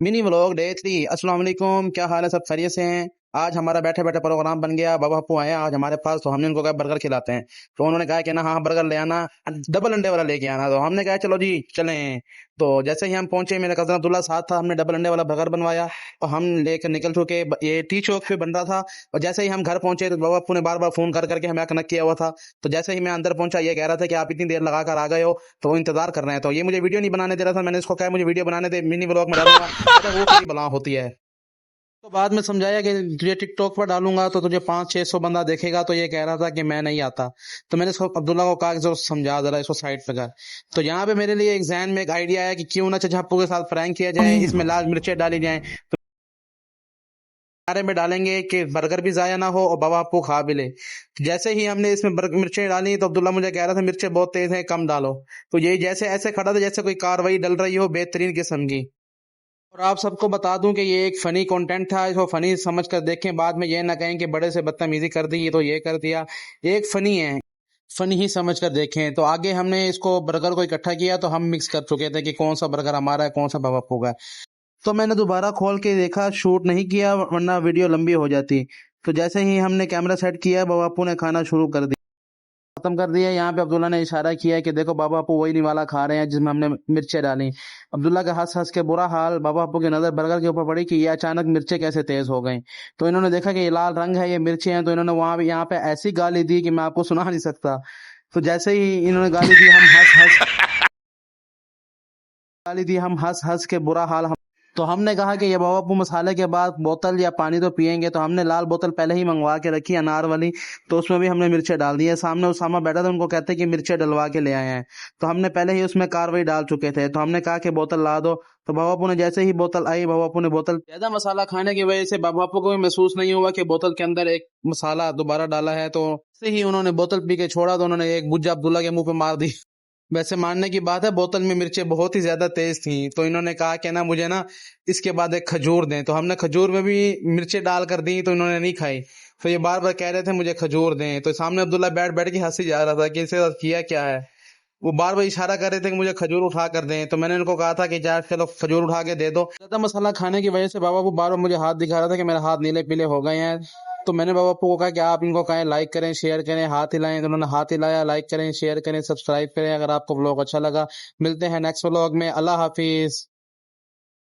Mini vlog day 3। अस्सलाम वालेकुम, क्या हाल है? सब खैरियत से हैं? आज हमारा बैठे बैठे प्रोग्राम बन गया। बाबा पप्पू आए आज हमारे पास, तो हमने उनको कहा बर्गर खिलाते हैं। तो उन्होंने कहा कि ना हाँ बर्गर ले आना, डबल अंडे वाला लेके आना। तो हमने कहा चलो जी चलें। तो जैसे ही हम पहुंचे, मेरा कजन अब्दुल्ला साथ था, हमने डबल अंडे वाला बर्गर बनवाया और हम लेकर निकल चुके। ये टी चौक पे बन रहा था। और जैसे ही हम घर पहुंचे तो बाबा पप्पू ने बार बार फोन कर करके हमें कनेक्ट किया हुआ था। तो जैसे ही मैं अंदर पहुंचा, ये कह रहा था कि आप इतनी देर लगा कर आ गए हो, तो वो इंतजार कर रहे हैं। तो ये मुझे वीडियो नहीं बनाने दे रहा था। मैंने इसको कहा मुझे वीडियो बनाने दे, मिनी व्लॉग में डालूंगा। कहता वो तेरी बला होती है। तो बाद में समझाया कि तुझे टिकटॉक पर डालूंगा तो तुझे 500-600 बंदा देखेगा। तो ये कह रहा था कि मैं नहीं आता। तो मैंने इसको अब्दुल्ला को कहा कि जो समझा जरा इसको साइड पे कर। तो यहाँ पे मेरे लिए एक जहन में एक आइडिया है कि क्यों ना चचप्पू के साथ प्रैंक किया जाए, इसमें लाल मिर्चें डाली जाएं। तो बारे में डालेंगे कि बर्गर भी जाया ना हो और बाबा आपको खा भी ले। जैसे ही हमने इसमें मिर्चें डाली तो अब्दुल्ला मुझे कह रहा था मिर्चें बहुत तेज हैं, कम डालो। तो ये जैसे ऐसे खड़ा था जैसे कोई कार्रवाई डल रही हो बेहतरीन किस्म की। और आप सबको बता दूं कि ये एक फनी कंटेंट था, इसको फनी समझ कर देखें, बाद में ये ना कहें कि बड़े से बदतमीजी कर दी, ये तो ये कर दिया। ये एक फनी है, फनी ही समझ कर देखें। तो आगे हमने इसको बर्गर को इकट्ठा किया तो हम मिक्स कर चुके थे कि कौन सा बर्गर हमारा है, कौन सा बाबा होगा। तो मैंने दोबारा खोल के देखा, शूट नहीं किया वरना वीडियो लंबी हो जाती। तो जैसे ही हमने कैमरा सेट किया, बाबा ने खाना शुरू कर दिया, खत्म कर दिया। यहाँ पे अब्दुल्ला ने इशारा किया है कि देखो बाबा आपू वही निवाला खा रहे हैं जिसमें हमने मिर्चें डाली। अब्दुल्ला का हंस हंस के बुरा हाल, बाबा आपू की नजर बर्गर के ऊपर पड़ी कि ये अचानक मिर्चें कैसे तेज हो गई। तो इन्होंने देखा कि ये लाल रंग है, ये मिर्चें हैं। तो इन्होंने वहां भी यहाँ पे ऐसी गाली दी कि मैं आपको सुना नहीं सकता। तो जैसे ही इन्होंने गाली दी, हम हंस हंस के बुरा हाल। तो हमने कहा कि ये बाबा आपू मसाले के बाद बोतल या पानी तो पियेंगे। तो हमने लाल बोतल पहले ही मंगवा के रखी अनार वाली, तो उसमें भी हमने मिर्चें डाल दी है। सामने उसामा बैठा था, उनको कहते कि मिर्चें डलवा के ले आए हैं। तो हमने पहले ही उसमें कार्रवाई डाल चुके थे। तो हमने कहा कि बोतल ला दो। तो बाबा आपू ने जैसे ही बोतल आई, बाबा आपू ने बोतल ज्यादा मसाला खाने की वजह से बाबा आपू को भी महसूस नहीं हुआ कि बोतल के अंदर एक मसाला दोबारा डाला है। तो जैसे ही उन्होंने बोतल पी के छोड़ा तो उन्होंने एक बुज्जा अब्दुल्ला के मुंह पे मार दी। वैसे मानने की बात है, बोतल में मिर्चें बहुत ही ज्यादा तेज थी। तो इन्होंने कहा कि ना मुझे ना इसके बाद एक खजूर दें। तो हमने खजूर में भी मिर्चें डाल कर दी, तो इन्होंने नहीं खाई। तो ये बार बार कह रहे थे मुझे खजूर दें। तो सामने अब्दुल्ला बैठ बैठ के हंसी जा रहा था कि इसके साथ किया क्या है। वो बार बार इशारा कर रहे थे कि मुझे खजूर उठा कर दें। तो मैंने इनको कहा था कि जा चलो खजूर उठा के दे दो। ज्यादा मसाला खाने की वजह से बाबा वो बार बार मुझे हाथ दिखा रहा था कि मेरे हाथ नीले पीले हो गए हैं। तो मैंने बाबा को कहा कि आप इनको कहें लाइक करें, शेयर करें, हाथ हिलाएं। तो उन्होंने हाथ हिलाया। लाइक करें, शेयर करें, सब्सक्राइब करें अगर आपको व्लॉग अच्छा लगा। मिलते हैं नेक्स्ट व्लॉग में। अल्लाह हाफिज।